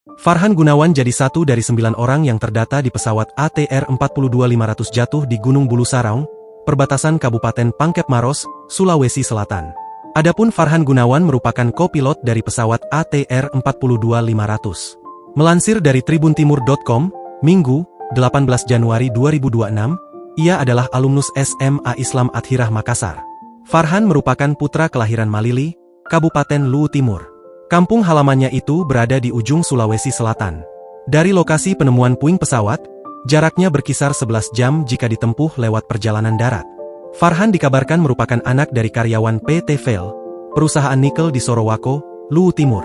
Farhan Gunawan jadi satu dari 9 orang yang terdata di pesawat ATR 42500 jatuh di Gunung Bulu Saraung, perbatasan Kabupaten Pangkep Maros, Sulawesi Selatan. Adapun Farhan Gunawan merupakan kopilot dari pesawat ATR 42500. Melansir dari tribuntimur.com, Minggu, 18 Januari 2026, ia adalah alumnus SMA Islam Athirah Makassar. Farhan merupakan putra kelahiran Malili, Kabupaten Luwu Timur. Kampung halamannya itu berada di ujung Sulawesi Selatan. Dari lokasi penemuan puing pesawat, jaraknya berkisar 11 jam jika ditempuh lewat perjalanan darat. Farhan dikabarkan merupakan anak dari karyawan PT Vail, perusahaan nikel di Sorowako, Luwu Timur.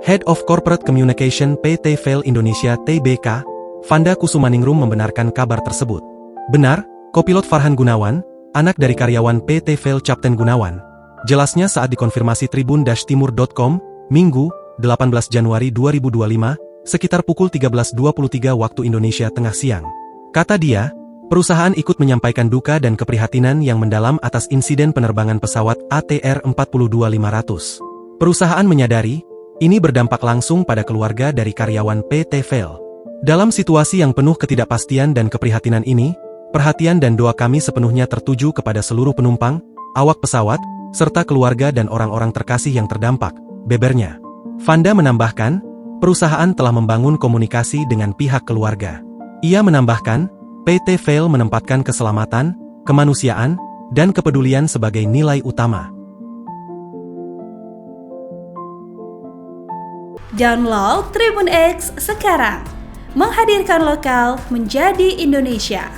Head of Corporate Communication PT Vail Indonesia Tbk, Vanda Kusumaningrum membenarkan kabar tersebut. Benar, kopilot Farhan Gunawan, anak dari karyawan PT Vail Captain Gunawan. Jelasnya saat dikonfirmasi tribun-timur.com, Minggu, 18 Januari 2025, sekitar pukul 13.23 waktu Indonesia Tengah siang. Kata dia, perusahaan ikut menyampaikan duka dan keprihatinan yang mendalam atas insiden penerbangan pesawat ATR 42500. Perusahaan menyadari, ini berdampak langsung pada keluarga dari karyawan PT Vail. Dalam situasi yang penuh ketidakpastian dan keprihatinan ini, perhatian dan doa kami sepenuhnya tertuju kepada seluruh penumpang, awak pesawat, serta keluarga dan orang-orang terkasih yang terdampak, bebernya. Vanda menambahkan, perusahaan telah membangun komunikasi dengan pihak keluarga. Ia menambahkan, PT Vail menempatkan keselamatan, kemanusiaan, dan kepedulian sebagai nilai utama. Download Tribun X sekarang, menghadirkan lokal menjadi Indonesia.